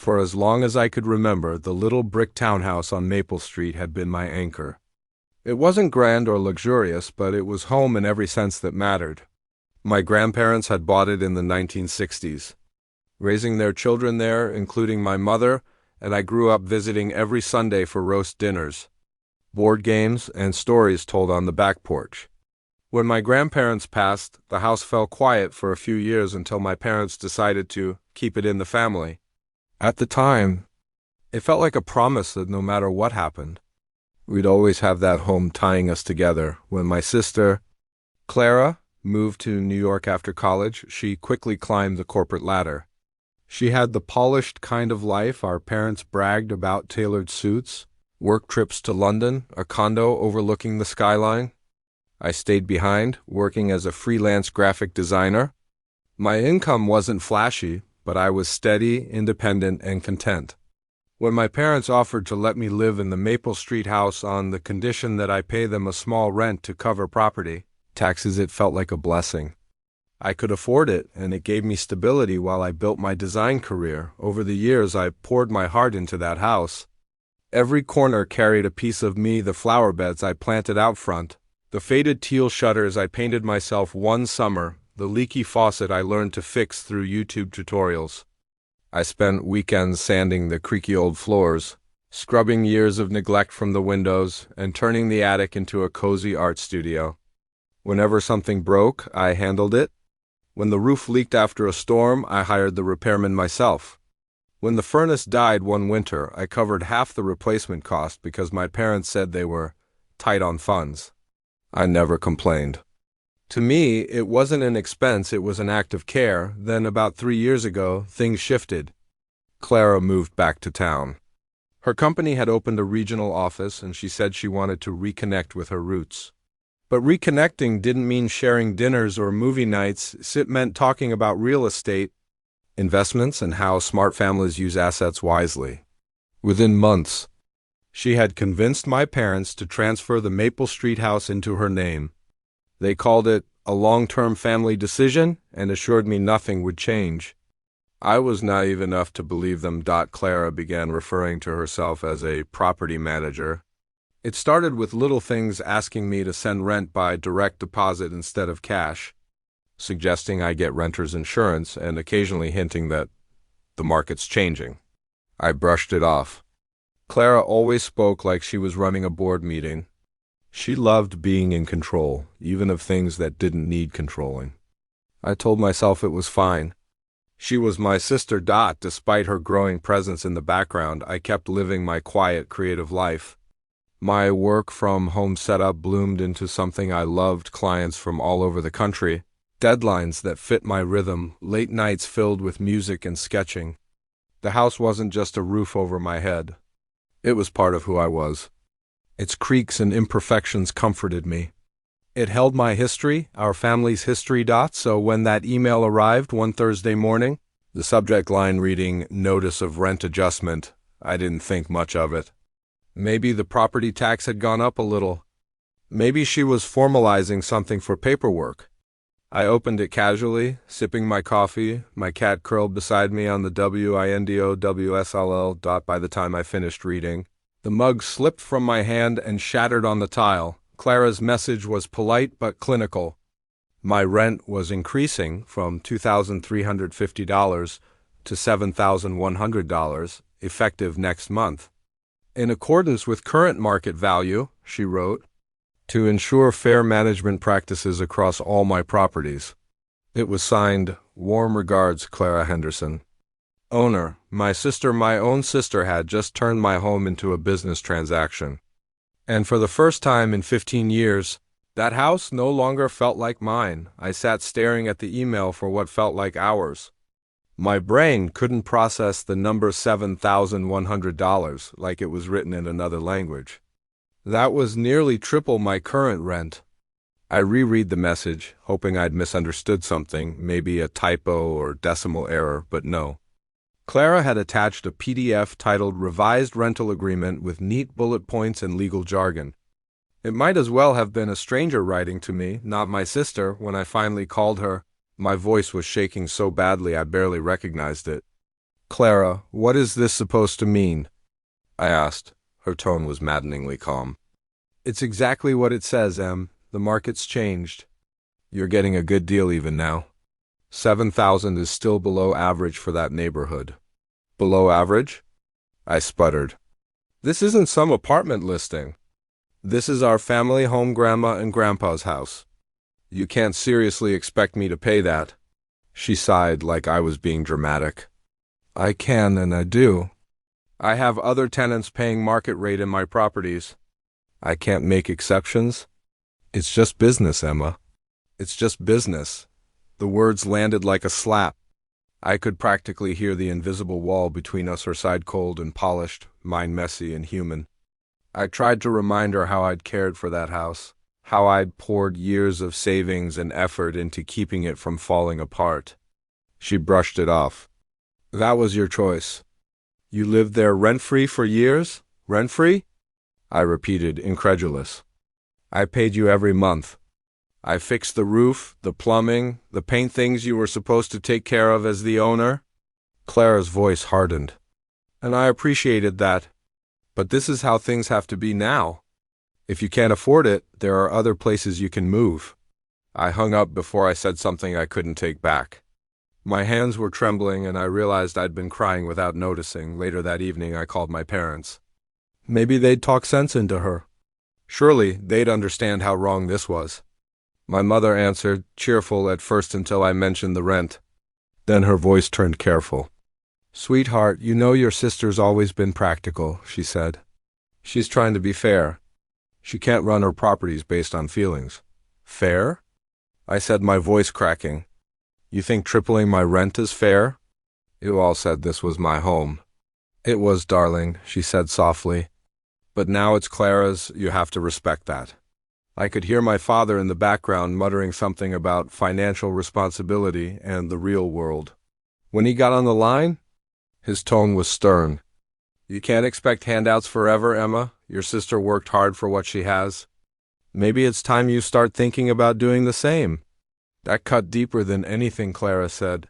For as long as I could remember, the little brick townhouse on Maple Street had been my anchor. It wasn't grand or luxurious, but it was home in every sense that mattered. My grandparents had bought it in the 1960s, raising their children there, including my mother, and I grew up visiting every Sunday for roast dinners, board games, and stories told on the back porch. When my grandparents passed, the house fell quiet for a few years until my parents decided to keep it in the family. At the time, it felt like a promise that no matter what happened, we'd always have that home tying us together. When my sister, Clara, moved to New York after college, she quickly climbed the corporate ladder. She had the polished kind of life our parents bragged about: tailored suits, work trips to London, a condo overlooking the skyline. I stayed behind, working as a freelance graphic designer. My income wasn't flashy, but I was steady, independent, and content. When my parents offered to let me live in the Maple Street house on the condition that I pay them a small rent to cover property taxes, it felt like a blessing. I could afford it, and it gave me stability while I built my design career. Over the years, I poured my heart into that house. Every corner carried a piece of me: the flower beds I planted out front, the faded teal shutters I painted myself one summer, the leaky faucet I learned to fix through YouTube tutorials. I spent weekends sanding the creaky old floors, scrubbing years of neglect from the windows, and turning the attic into a cozy art studio. Whenever something broke, I handled it. When the roof leaked after a storm, I hired the repairman myself. When the furnace died one winter, I covered half the replacement cost because my parents said they were tight on funds. I never complained. To me, it wasn't an expense, it was an act of care. Then, about 3 years ago, things shifted. Clara moved back to town. Her company had opened a regional office, and she said she wanted to reconnect with her roots. But reconnecting didn't mean sharing dinners or movie nights. It meant talking about real estate, investments, and how smart families use assets wisely. Within months, she had convinced my parents to transfer the Maple Street house into her name. They called it a long-term family decision and assured me nothing would change. I was naive enough to believe them. Clara began referring to herself as a property manager. It started with little things: asking me to send rent by direct deposit instead of cash, suggesting I get renter's insurance, and occasionally hinting that the market's changing. I brushed it off. Clara always spoke like she was running a board meeting. She loved being in control, even of things that didn't need controlling. I told myself it was fine. She was my sister. Despite her growing presence in the background, I kept living my quiet, creative life. My work-from-home setup bloomed into something I loved: clients from all over the country, deadlines that fit my rhythm, late nights filled with music and sketching. The house wasn't just a roof over my head. It was part of who I was. Its creaks and imperfections comforted me. It held my history, our family's history. So when that email arrived one Thursday morning, the subject line reading "Notice of Rent Adjustment," I didn't think much of it. Maybe the property tax had gone up a little. Maybe she was formalizing something for paperwork. I opened it casually, sipping my coffee. My cat curled beside me on the WINDOWSLL. By the time I finished reading, the mug slipped from my hand and shattered on the tile. Clara's message was polite but clinical. My rent was increasing from $2,350 to $7,100, effective next month. In accordance with current market value, she wrote, to ensure fair management practices across all my properties. It was signed, "Warm regards, Clara Henderson. Owner, my own sister had just turned my home into a business transaction. And for the first time in 15 years, that house no longer felt like mine." I sat staring at the email for what felt like hours. My brain couldn't process the number $7,100 like it was written in another language. That was nearly triple my current rent. I reread the message, hoping I'd misunderstood something, maybe a typo or decimal error, but no. Clara had attached a PDF titled "Revised Rental Agreement" with neat bullet points and legal jargon. It might as well have been a stranger writing to me, not my sister. When I finally called her, my voice was shaking so badly I barely recognized it. Clara, what is this supposed to mean? I asked. Her tone was maddeningly calm. It's exactly what it says, Em. The market's changed. You're getting a good deal even now. 7,000 is still below average for that neighborhood. Below average? I sputtered. This isn't some apartment listing. This is our family home, Grandma and Grandpa's house. You can't seriously expect me to pay that. She sighed like I was being dramatic. I can and I do. I have other tenants paying market rate in my properties. I can't make exceptions. It's just business, Emma. It's just business. The words landed like a slap. I could practically hear the invisible wall between us, her side cold and polished, mine messy and human. I tried to remind her how I'd cared for that house, how I'd poured years of savings and effort into keeping it from falling apart. She brushed it off. That was your choice. You lived there rent-free for years? Rent-free? I repeated, incredulous. I paid you every month. I fixed the roof, the plumbing, the paint, things you were supposed to take care of as the owner. Clara's voice hardened. And I appreciated that. But this is how things have to be now. If you can't afford it, there are other places you can move. I hung up before I said something I couldn't take back. My hands were trembling and I realized I'd been crying without noticing. Later that evening I called my parents. Maybe they'd talk sense into her. Surely they'd understand how wrong this was. My mother answered, cheerful at first until I mentioned the rent. Then her voice turned careful. Sweetheart, you know your sister's always been practical, she said. She's trying to be fair. She can't run her properties based on feelings. Fair? I said, my voice cracking. You think tripling my rent is fair? You all said this was my home. It was, darling, she said softly. But now it's Clara's, you have to respect that. I could hear my father in the background muttering something about financial responsibility and the real world. When he got on the line, his tone was stern. You can't expect handouts forever, Emma. Your sister worked hard for what she has. Maybe it's time you start thinking about doing the same. That cut deeper than anything Clara said.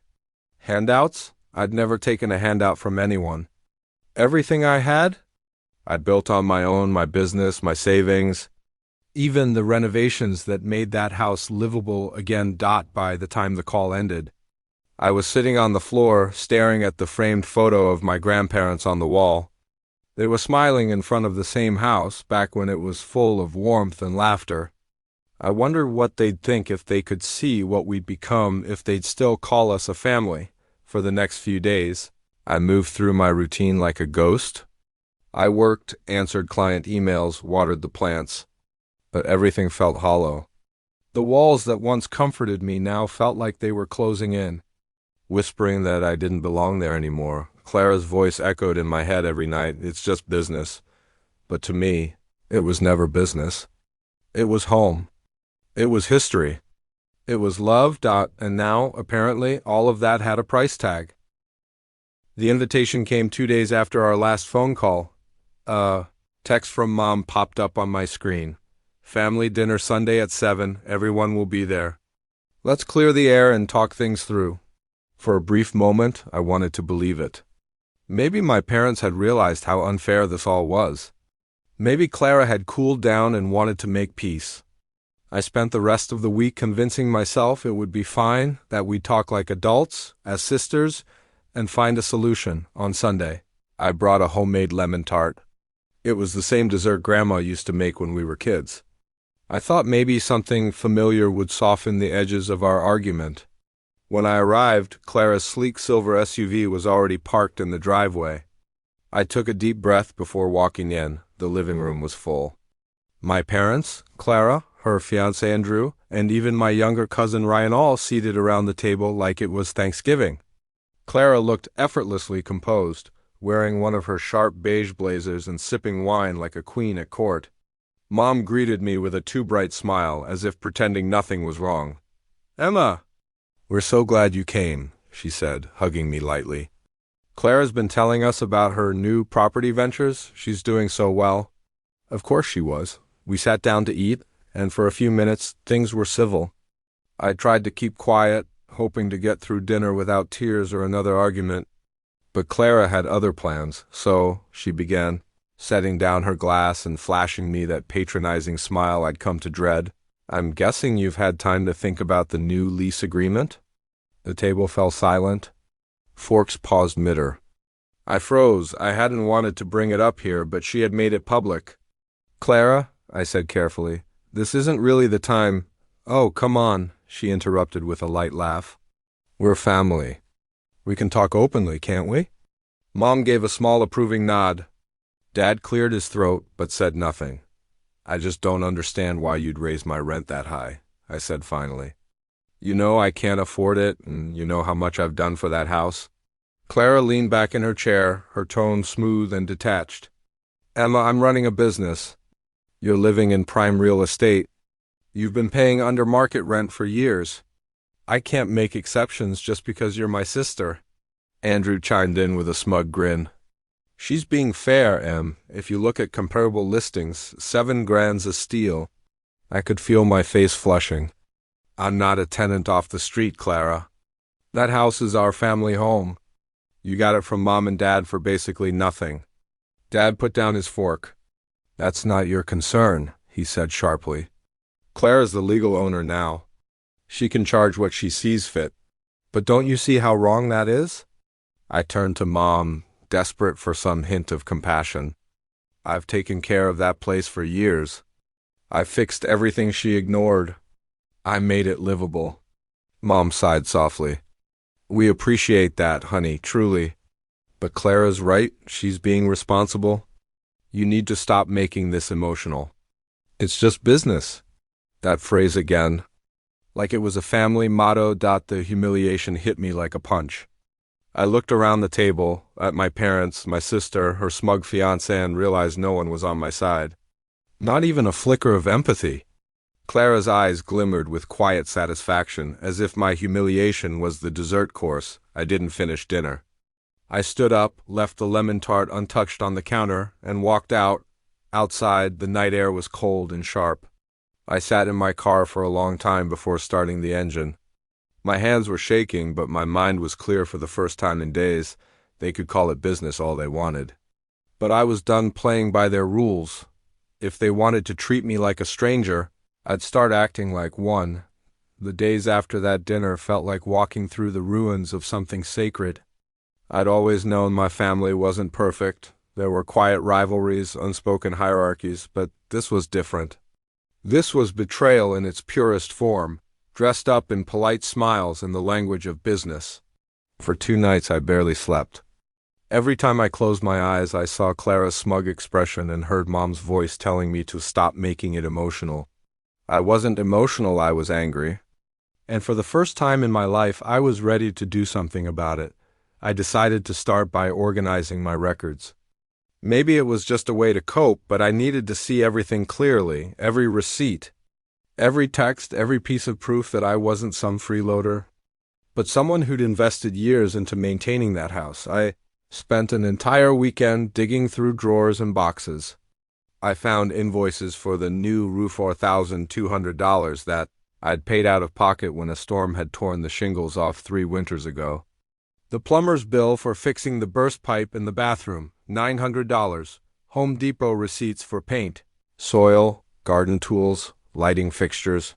Handouts? I'd never taken a handout from anyone. Everything I had? I'd built on my own, my business, my savings. Even the renovations that made that house livable again. By the time the call ended, I was sitting on the floor, staring at the framed photo of my grandparents on the wall. They were smiling in front of the same house, back when it was full of warmth and laughter. I wondered what they'd think if they could see what we'd become, if they'd still call us a family. For the next few days, I moved through my routine like a ghost. I worked, answered client emails, watered the plants. But everything felt hollow. The walls that once comforted me now felt like they were closing in, whispering that I didn't belong there anymore. Clara's voice echoed in my head every night. It's just business. But to me, it was never business. It was home. It was history. It was love. And now, apparently, all of that had a price tag. The invitation came 2 days after our last phone call. Text from Mom popped up on my screen. Family dinner Sunday at 7. Everyone will be there. Let's clear the air and talk things through. For a brief moment, I wanted to believe it. Maybe my parents had realized how unfair this all was. Maybe Clara had cooled down and wanted to make peace. I spent the rest of the week convincing myself it would be fine, that we'd talk like adults, as sisters, and find a solution. On Sunday, I brought a homemade lemon tart. It was the same dessert Grandma used to make when we were kids. I thought maybe something familiar would soften the edges of our argument. When I arrived, Clara's sleek silver SUV was already parked in the driveway. I took a deep breath before walking in. The living room was full. My parents, Clara, her fiancé Andrew, and even my younger cousin Ryan all seated around the table like it was Thanksgiving. Clara looked effortlessly composed, wearing one of her sharp beige blazers and sipping wine like a queen at court. Mom greeted me with a too bright smile, as if pretending nothing was wrong. Emma! We're so glad you came, she said, hugging me lightly. Clara's been telling us about her new property ventures. She's doing so well. Of course she was. We sat down to eat, and for a few minutes, things were civil. I tried to keep quiet, hoping to get through dinner without tears or another argument. But Clara had other plans, so, she began, setting down her glass and flashing me that patronizing smile I'd come to dread. I'm guessing you've had time to think about the new lease agreement? The table fell silent. Forks paused mid-her. I froze. I hadn't wanted to bring it up here, but she had made it public. Clara, I said carefully, this isn't really the time. Oh, come on, she interrupted with a light laugh. We're family. We can talk openly, can't we? Mom gave a small approving nod. Dad cleared his throat, but said nothing. I just don't understand why you'd raise my rent that high, I said finally. You know I can't afford it, and you know how much I've done for that house. Clara leaned back in her chair, her tone smooth and detached. Emma, I'm running a business. You're living in prime real estate. You've been paying under market rent for years. I can't make exceptions just because you're my sister. Andrew chimed in with a smug grin. She's being fair, Em. If you look at comparable listings, $7,000 a steal. I could feel my face flushing. I'm not a tenant off the street, Clara. That house is our family home. You got it from Mom and Dad for basically nothing. Dad put down his fork. That's not your concern, he said sharply. Clara's the legal owner now. She can charge what she sees fit. But don't you see how wrong that is? I turned to Mom, desperate for some hint of compassion. I've taken care of that place for years. I fixed everything she ignored. I made it livable. Mom sighed softly. We appreciate that, honey, truly. But Clara's right, she's being responsible. You need to stop making this emotional. It's just business. That phrase again. Like it was a family motto. The humiliation hit me like a punch. I looked around the table, at my parents, my sister, her smug fiancé, and realized no one was on my side. Not even a flicker of empathy. Clara's eyes glimmered with quiet satisfaction, as if my humiliation was the dessert course. I didn't finish dinner. I stood up, left the lemon tart untouched on the counter, and walked out. Outside, the night air was cold and sharp. I sat in my car for a long time before starting the engine. My hands were shaking, but my mind was clear for the first time in days. They could call it business all they wanted. But I was done playing by their rules. If they wanted to treat me like a stranger, I'd start acting like one. The days after that dinner felt like walking through the ruins of something sacred. I'd always known my family wasn't perfect. There were quiet rivalries, unspoken hierarchies, but this was different. This was betrayal in its purest form, dressed up in polite smiles and the language of business. For 2 nights I barely slept. Every time I closed my eyes, I saw Clara's smug expression and heard Mom's voice telling me to stop making it emotional. I wasn't emotional, I was angry. And for the first time in my life, I was ready to do something about it. I decided to start by organizing my records. Maybe it was just a way to cope, but I needed to see everything clearly, every receipt, every text, every piece of proof that I wasn't some freeloader, but someone who'd invested years into maintaining that house. I spent an entire weekend digging through drawers and boxes. I found invoices for the new roof for $1,200 that I'd paid out of pocket when a storm had torn the shingles off 3 winters ago. The plumber's bill for fixing the burst pipe in the bathroom, $900. Home Depot receipts for paint, soil, garden tools, lighting fixtures.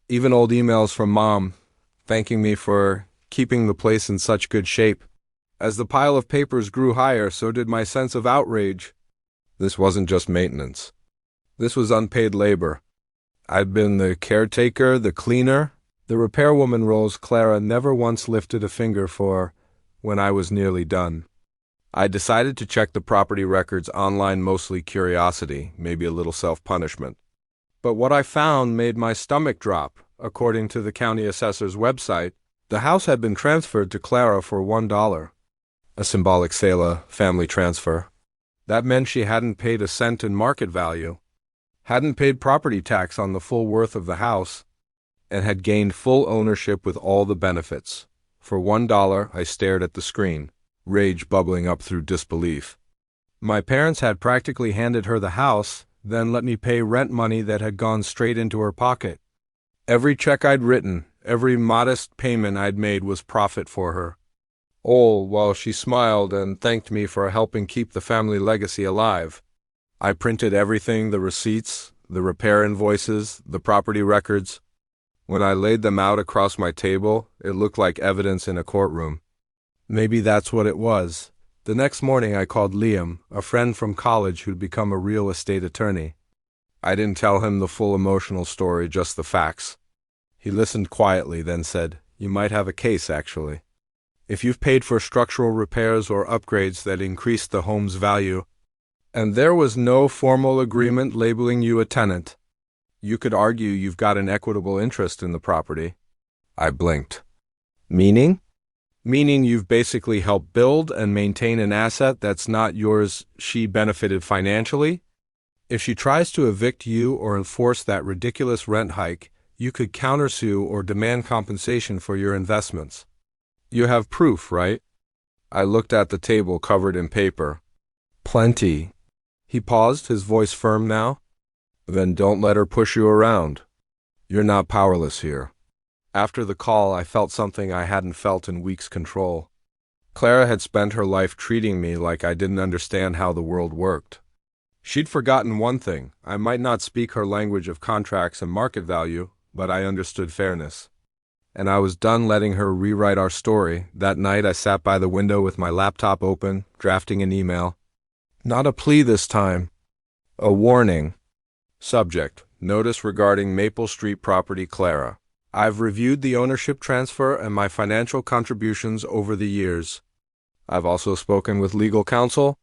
Even old emails from Mom, thanking me for keeping the place in such good shape. As the pile of papers grew higher, so did my sense of outrage. This wasn't just maintenance. This was unpaid labor. I'd been the caretaker, the cleaner, the repairwoman roles Clara never once lifted a finger for when I was nearly done. I decided to check the property records online, mostly curiosity, maybe a little self-punishment. But what I found made my stomach drop. According to the county assessor's website, the house had been transferred to Clara for $1. A symbolic sale, a family transfer. That meant she hadn't paid a cent in market value, hadn't paid property tax on the full worth of the house, and had gained full ownership with all the benefits. For $1, I stared at the screen, rage bubbling up through disbelief. My parents had practically handed her the house, then let me pay rent money that had gone straight into her pocket. Every check I'd written, every modest payment I'd made was profit for her. Oh, well, she smiled and thanked me for helping keep the family legacy alive. I printed everything, the receipts, the repair invoices, the property records. When I laid them out across my table, it looked like evidence in a courtroom. Maybe that's what it was. The next morning I called Liam, a friend from college who'd become a real estate attorney. I didn't tell him the full emotional story, just the facts. He listened quietly, then said, "You might have a case, actually. If you've paid for structural repairs or upgrades that increased the home's value, and there was no formal agreement labeling you a tenant, you could argue you've got an equitable interest in the property." I blinked. Meaning? Meaning you've basically helped build and maintain an asset that's not yours. She benefited financially. If she tries to evict you or enforce that ridiculous rent hike, you could countersue or demand compensation for your investments. You have proof, right? I looked at the table covered in paper. Plenty. He paused, his voice firm now. Then don't let her push you around. You're not powerless here. After the call, I felt something I hadn't felt in weeks. Control. Clara had spent her life treating me like I didn't understand how the world worked. She'd forgotten one thing. I might not speak her language of contracts and market value, but I understood fairness. And I was done letting her rewrite our story. That night I sat by the window with my laptop open, drafting an email. Not a plea this time. A warning. Subject: Notice regarding Maple Street property, Clara. I've reviewed the ownership transfer and my financial contributions over the years. I've also spoken with legal counsel.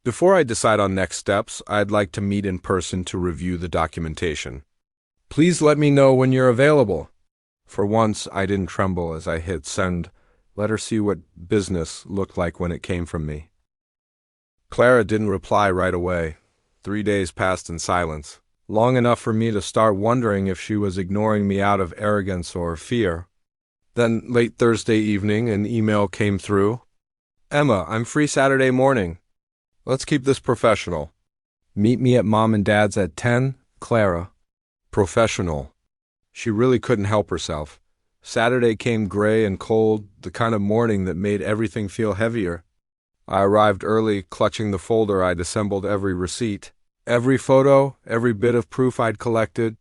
Before I decide on next steps, I'd like to meet in person to review the documentation. Please let me know when you're available. For once, I didn't tremble as I hit send. Let her see what business looked like when it came from me. Clara didn't reply right away. 3 days passed in silence, long enough for me to start wondering if she was ignoring me out of arrogance or fear. Then, late Thursday evening, an email came through. "Emma, I'm free Saturday morning. Let's keep this professional. Meet me at Mom and Dad's at 10, Clara." Professional. She really couldn't help herself. Saturday came gray and cold, the kind of morning that made everything feel heavier. I arrived early, clutching the folder I'd assembled every receipt, every photo, every bit of proof I'd collected.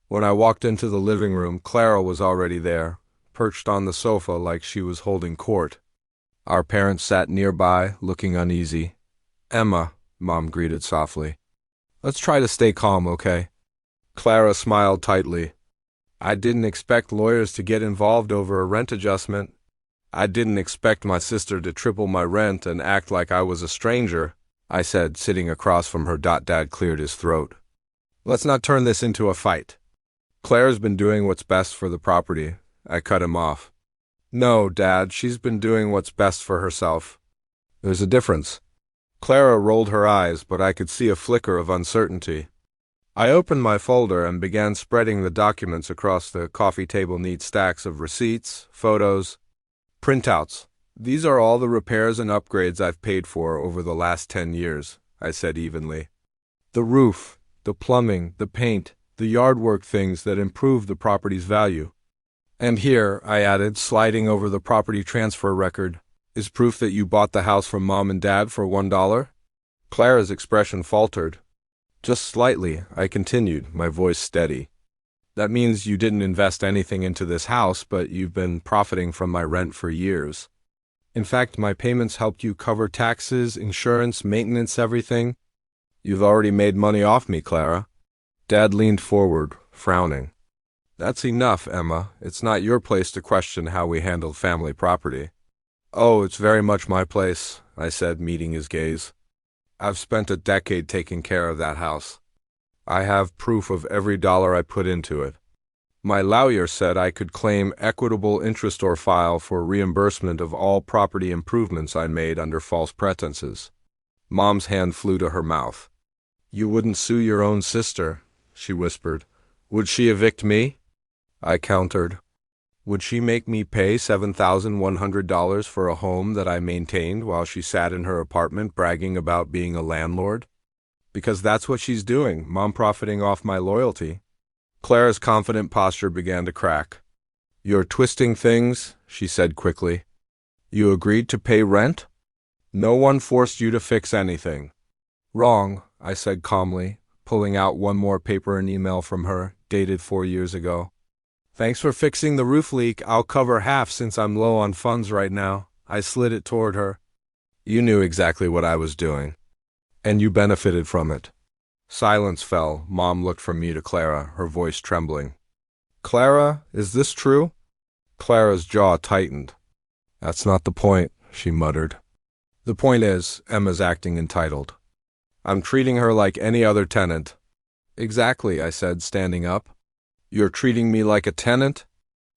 When I walked into the living room, Clara was already there, perched on the sofa like she was holding court. Our parents sat nearby, looking uneasy. "Emma," Mom greeted softly. "Let's try to stay calm, okay?" Clara smiled tightly. I didn't expect lawyers to get involved over a rent adjustment. I didn't expect my sister to triple my rent and act like I was a stranger, I said, sitting across from her. Dad cleared his throat. "Let's not turn this into a fight. Claire's been doing what's best for the property." I cut him off. "No, Dad, she's been doing what's best for herself." "There's a difference." Clara rolled her eyes, but I could see a flicker of uncertainty. I opened my folder and began spreading the documents across the coffee table, neat stacks of receipts, photos, printouts. "These are all the repairs and upgrades I've paid for over the last 10 years, I said evenly. "The roof, the plumbing, the paint, the yard work, things that improve the property's value. And here," I added, sliding over the property transfer record, "is proof that you bought the house from Mom and Dad for $1. Clara's expression faltered. "Just slightly," I continued, my voice steady. "That means you didn't invest anything into this house, but you've been profiting from my rent for years. In fact, my payments helped you cover taxes, insurance, maintenance, everything. You've already made money off me, Clara." Dad leaned forward, frowning. "That's enough, Emma. It's not your place to question how we handle family property." "Oh, it's very much my place," I said, meeting his gaze. "I've spent a decade taking care of that house. I have proof of every dollar I put into it. My lawyer said I could claim equitable interest or file for reimbursement of all property improvements I made under false pretenses." Mom's hand flew to her mouth. "You wouldn't sue your own sister," she whispered. "Would she evict me?" I countered. "Would she make me pay $7,100 for a home that I maintained while she sat in her apartment bragging about being a landlord? Because that's what she's doing, Mom profiting off my loyalty." Clara's confident posture began to crack. "You're twisting things," she said quickly. You agreed to pay rent? No one forced you to fix anything. Wrong, I said calmly, pulling out one more paper and email from her, dated 4 years ago. Thanks for fixing the roof leak. I'll cover half since I'm low on funds right now. I slid it toward her. You knew exactly what I was doing. And you benefited from it. Silence fell. Mom looked from me to Clara, her voice trembling. Clara, is this true? Clara's jaw tightened. That's not the point, she muttered. The point is, Emma's acting entitled. I'm treating her like any other tenant. Exactly, I said, standing up. You're treating me like a tenant?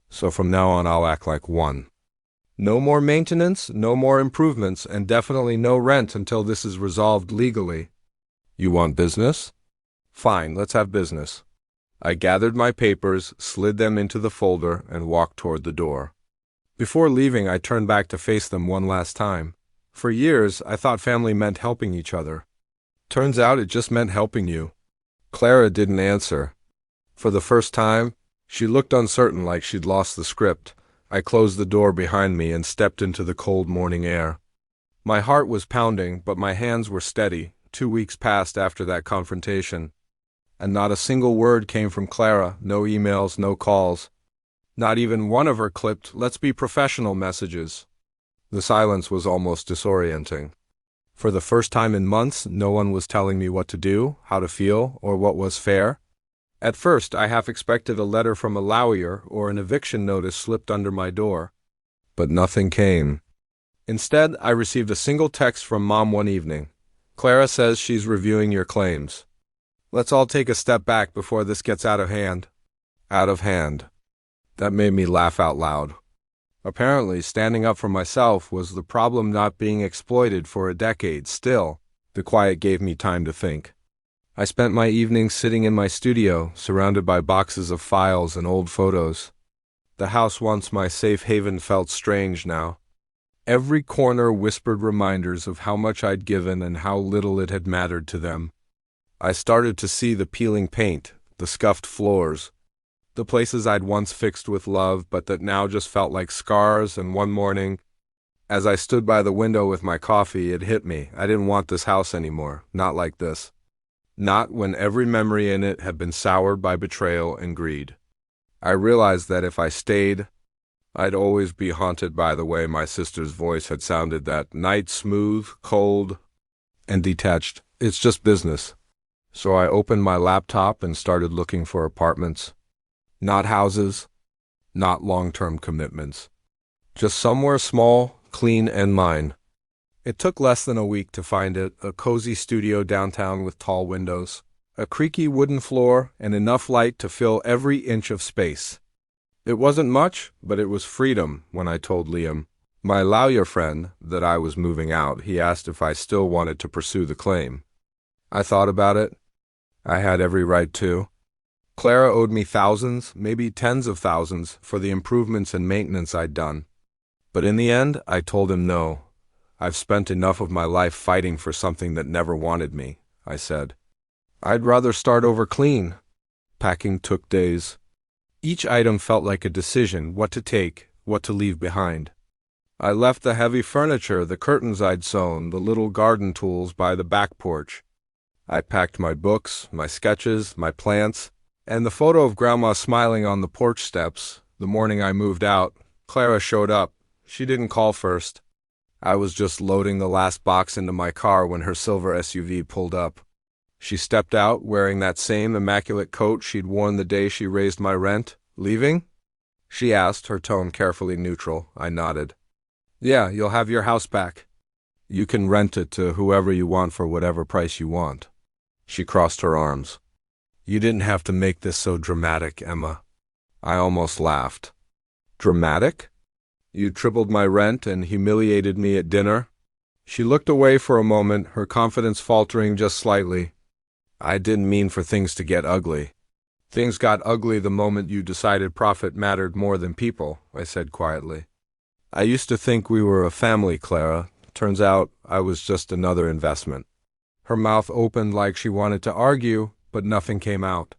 So from now on I'll act like one. No more maintenance, no more improvements, and definitely no rent until this is resolved legally. You want business? Fine, let's have business. I gathered my papers, slid them into the folder, and walked toward the door. Before leaving, I turned back to face them one last time. For years, I thought family meant helping each other. Turns out it just meant helping you. Clara didn't answer. For the first time, she looked uncertain, like she'd lost the script. I closed the door behind me and stepped into the cold morning air. My heart was pounding, but my hands were steady. 2 weeks passed after that confrontation. And not a single word came from Clara, no emails, no calls. Not even one of her clipped, "Let's be professional" messages. The silence was almost disorienting. For the first time in months, no one was telling me what to do, how to feel, or what was fair. At first, I half expected a letter from a lawyer or an eviction notice slipped under my door. But nothing came. Instead, I received a single text from Mom one evening. Clara says she's reviewing your claims. Let's all take a step back before this gets out of hand. Out of hand. That made me laugh out loud. Apparently, standing up for myself was the problem, not being exploited for a decade. Still, the quiet gave me time to think. I spent my evenings sitting in my studio, surrounded by boxes of files and old photos. The house once my safe haven felt strange now. Every corner whispered reminders of how much I'd given and how little it had mattered to them. I started to see the peeling paint, the scuffed floors, the places I'd once fixed with love but that now just felt like scars. And one morning, as I stood by the window with my coffee, it hit me. I didn't want this house anymore, not like this. Not when every memory in it had been soured by betrayal and greed. I realized that if I stayed, I'd always be haunted by the way my sister's voice had sounded that night, smooth, cold, and detached. It's just business. So I opened my laptop and started looking for apartments. Not houses, not long-term commitments. Just somewhere small, clean, and mine. It took less than a week to find it, a cozy studio downtown with tall windows, a creaky wooden floor, and enough light to fill every inch of space. It wasn't much, but it was freedom. When I told Liam, my lawyer friend, that I was moving out, he asked if I still wanted to pursue the claim. I thought about it. I had every right to. Clara owed me thousands, maybe tens of thousands, for the improvements and maintenance I'd done. But in the end, I told him no. I've spent enough of my life fighting for something that never wanted me, I said. I'd rather start over clean. Packing took days. Each item felt like a decision, what to take, what to leave behind. I left the heavy furniture, the curtains I'd sewn, the little garden tools by the back porch. I packed my books, my sketches, my plants, and the photo of Grandma smiling on the porch steps. The morning I moved out, Clara showed up. She didn't call first. I was just loading the last box into my car when her silver SUV pulled up. She stepped out, wearing that same immaculate coat she'd worn the day she raised my rent. Leaving? She asked, her tone carefully neutral. I nodded. Yeah, you'll have your house back. You can rent it to whoever you want for whatever price you want. She crossed her arms. You didn't have to make this so dramatic, Emma. I almost laughed. Dramatic? You tripled my rent and humiliated me at dinner? She looked away for a moment, her confidence faltering just slightly. I didn't mean for things to get ugly. Things got ugly the moment you decided profit mattered more than people, I said quietly. I used to think we were a family, Clara. Turns out I was just another investment. Her mouth opened like she wanted to argue, but nothing came out.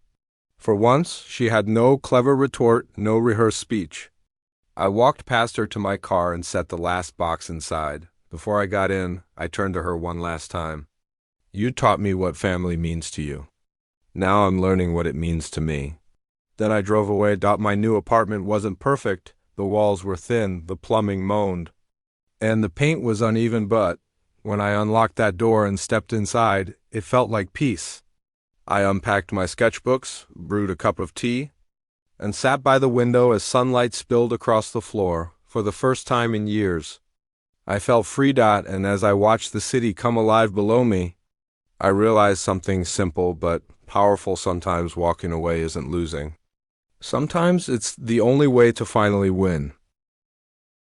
For once, she had no clever retort, no rehearsed speech. I walked past her to my car and set the last box inside. Before I got in, I turned to her one last time. You taught me what family means to you. Now I'm learning what it means to me. Then I drove away. My new apartment wasn't perfect. The walls were thin, the plumbing moaned, and the paint was uneven, but when I unlocked that door and stepped inside, it felt like peace. I unpacked my sketchbooks, brewed a cup of tea, and sat by the window as sunlight spilled across the floor. For the first time in years, I felt free. And as I watched the city come alive below me, I realized something simple but powerful. Sometimes walking away isn't losing. Sometimes it's the only way to finally win.